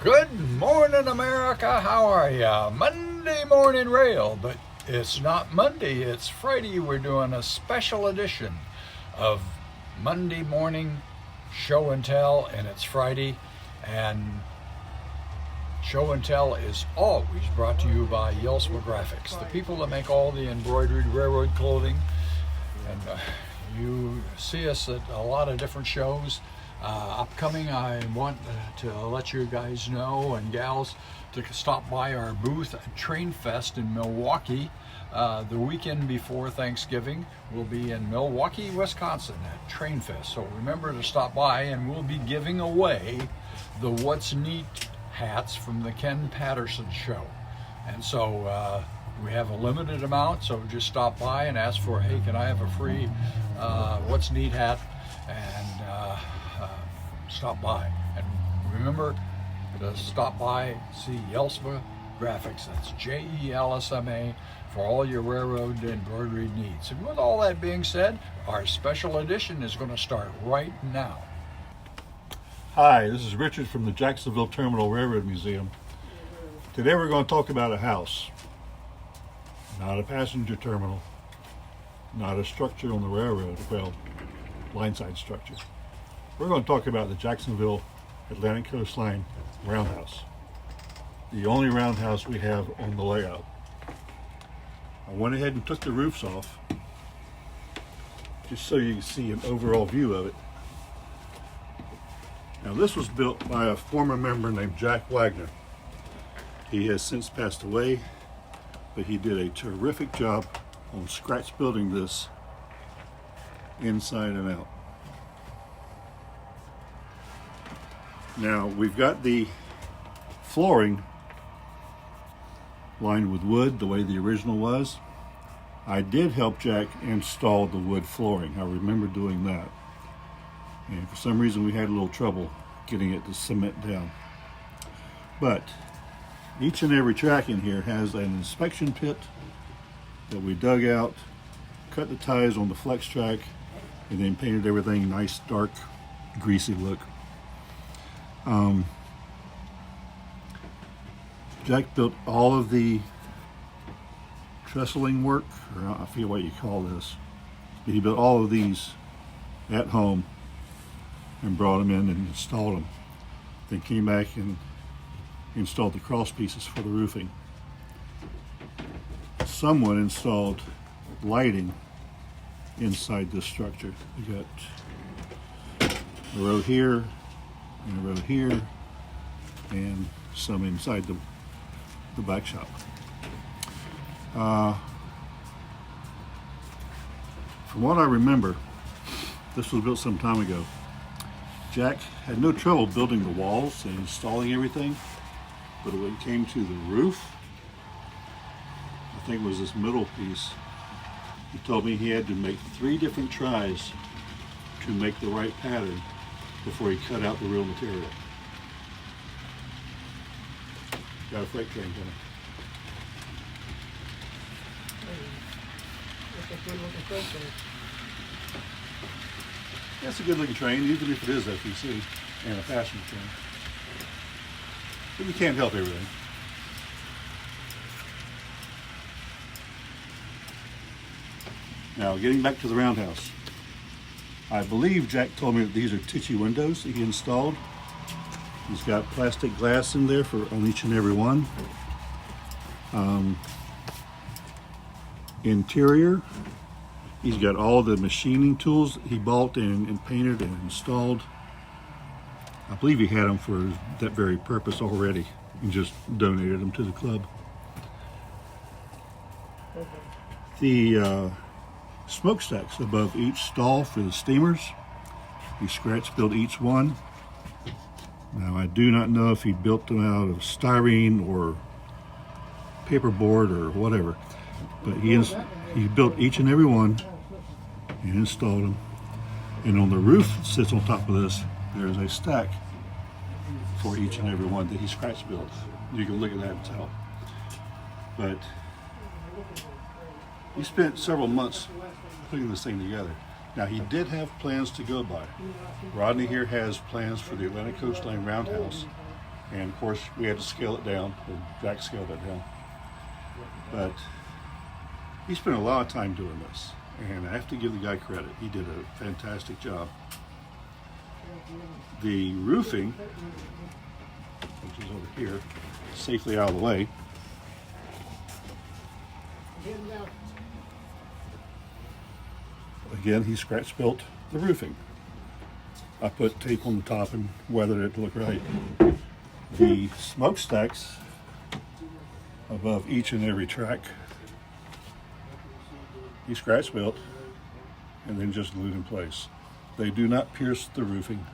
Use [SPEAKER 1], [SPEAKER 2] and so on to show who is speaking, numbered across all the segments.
[SPEAKER 1] Good morning, America. How are ya? Monday morning rail, but it's not Monday, it's Friday. We're doing a special edition of Monday morning show and tell, and it's Friday. And show and tell is always brought to you by Jelsma Graphics, the people that make all the embroidered railroad clothing. And you see us at a lot of different shows. Upcoming, I want to let you guys know and gals to stop by our booth at Train Fest in Milwaukee. The weekend before Thanksgiving, we'll be in Milwaukee, Wisconsin at Train Fest. So remember to stop by, and we'll be giving away the What's Neat hats from the Ken Patterson show. And so we have a limited amount, so just stop by and ask for, hey, can I have a free What's Neat hat? And stop by. And remember to stop by, see Jelsma Graphics, that's Jelsma, for all your railroad embroidery needs. And with all that being said, our special edition is going to start right now.
[SPEAKER 2] Hi, this is Richard from the Jacksonville Terminal Railroad Museum. Today we're going to talk about a house, not a passenger terminal, not a structure on the railroad, well, lineside structure. We're going to talk about the Jacksonville Atlantic Coastline roundhouse, the only roundhouse we have on the layout. I went ahead and took the roofs off just so you can see an overall view of it. Now, this was built by a former member named Jack Wagner. He has since passed away, but he did a terrific job on scratch building this inside and out. Now, we've got the flooring lined with wood the way the original was. I did help Jack install the wood flooring. I remember doing that. And for some reason we had a little trouble getting it to cement down. But each and every track in here has an inspection pit that we dug out, cut the ties on the flex track, and then painted everything nice, dark, greasy look. Jack built all of the trestling work, or I forget what you call this, but he built all of these at home and brought them in and installed them. Then came back and installed the cross pieces for the roofing. Someone installed lighting inside this structure. We got a row here and a row here and some inside the back shop. From what I remember, this was built some time ago. Jack had no trouble building the walls and installing everything, but when it came to the roof, I think it was this middle piece, he told me he had to make 3 different tries to make the right pattern before he cut out the real material. Got a freight train coming. That's a good looking train, even if it is FEC and a passenger train. But we can't help everything. Now, getting back to the roundhouse. I believe Jack told me that these are Tichy windows that he installed. He's got plastic glass in there on each and every one. Interior, he's got all the machining tools he bought and painted and installed. I believe he had them for that very purpose already and just donated them to the club. The smokestacks above each stall for the steamers, he scratch built each one. Now, I do not know if he built them out of styrene or paperboard or whatever, but he built each and every one and installed them. And on the roof that sits on top of this, there's a stack for each and every one that he scratch built. You can look at that and tell. But he spent several months putting this thing together. Now, he did have plans to go by. Rodney here has plans for the Atlantic Coastline Roundhouse And of course, we had to scale it down, or Jack scaled it down. But he spent a lot of time doing this, and I have to give the guy credit. He did a fantastic job. The roofing, which is over here, safely out of the way. Again, he scratch built the roofing. I put tape on the top and weathered it to look right. The smokestacks above each and every track, he scratch built and then just glued in place. They do not pierce the roofing,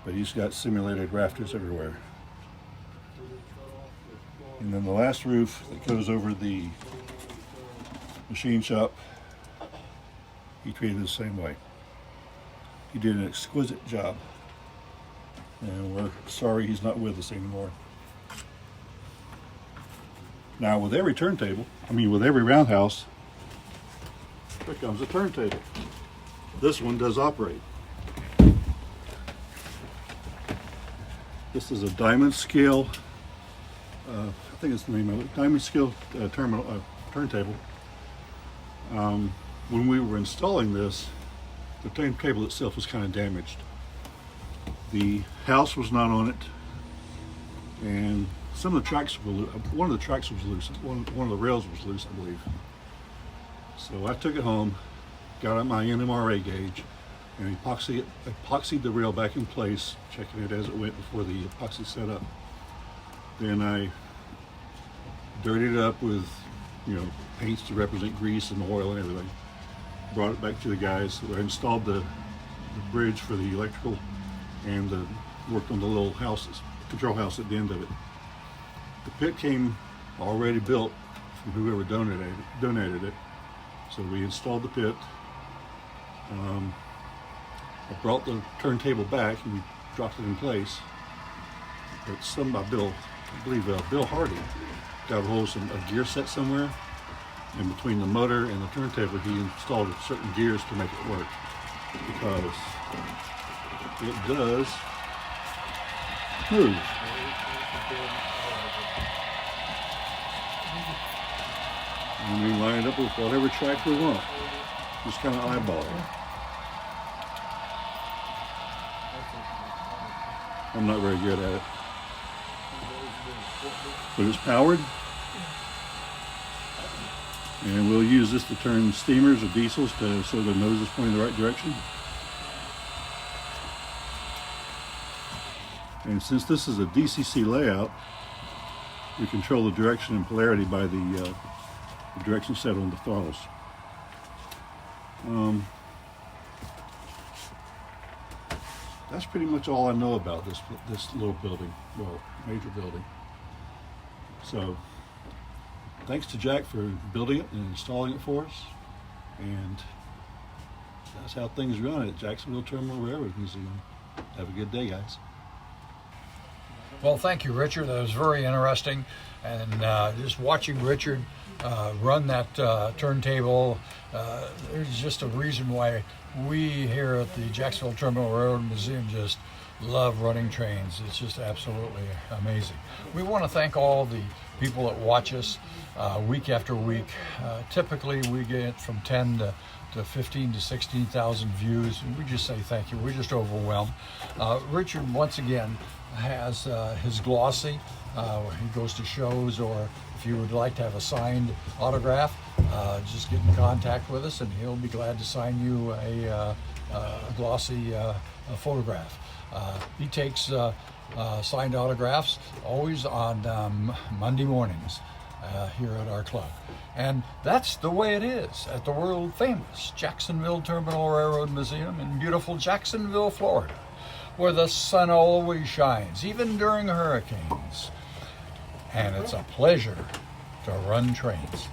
[SPEAKER 2] but he's got simulated rafters everywhere. And then the last roof that goes over the machine shop, he treated the same way. He did an exquisite job, and we're sorry he's not with us anymore. Now, with every turntable, with every roundhouse, there comes a turntable. This one does operate. This is a diamond scale, I think it's the name of it, diamond scale turntable. When we were installing this, the turntable itself was kind of damaged. The house was not on it, and some of the tracks were loose. One of the tracks was loose. One of the rails was loose, I believe. So I took it home, got out my NMRA gauge, and epoxied the rail back in place, checking it as it went before the epoxy set up. Then I dirtied it up with, paints to represent grease and oil and everything. Brought it back to the guys. I installed the bridge for the electrical and worked on the little control house at the end of it. The pit came already built from whoever donated it. So we installed the pit. I brought the turntable back and we dropped it in place. But I believe Bill Hardy got a hold of a gear set somewhere, and between the motor and the turntable he installed certain gears to make it work, because it does move. And we line it up with whatever track we want. Just kind of eyeball it. I'm not very good at it. But it's powered. And we'll use this to turn steamers or diesels so the nose is pointing the right direction. And since this is a DCC layout, we control the direction and polarity by the direction set on the throttles. That's pretty much all I know about this little building, well, major building. So, thanks to Jack for building it and installing it for us. And that's how things run at Jacksonville Terminal Railroad Museum. Have a good day, guys.
[SPEAKER 1] Well, thank you, Richard. That was very interesting. And just watching Richard run that turntable, there's just a reason why we here at the Jacksonville Terminal Railroad Museum just love running trains. It's just absolutely amazing. We want to thank all the people that watch us week after week. Typically we get from 10 to 15 to 16,000 views. We just say thank you. We're just overwhelmed. Richard, once again, has his glossy. He goes to shows, or if you would like to have a signed autograph, just get in contact with us and he'll be glad to sign you a glossy photograph. He takes signed autographs always on Monday mornings here at our club. And that's the way it is at the world famous Jacksonville Terminal Railroad Museum in beautiful Jacksonville, Florida, where the sun always shines, even during hurricanes. And it's a pleasure to run trains.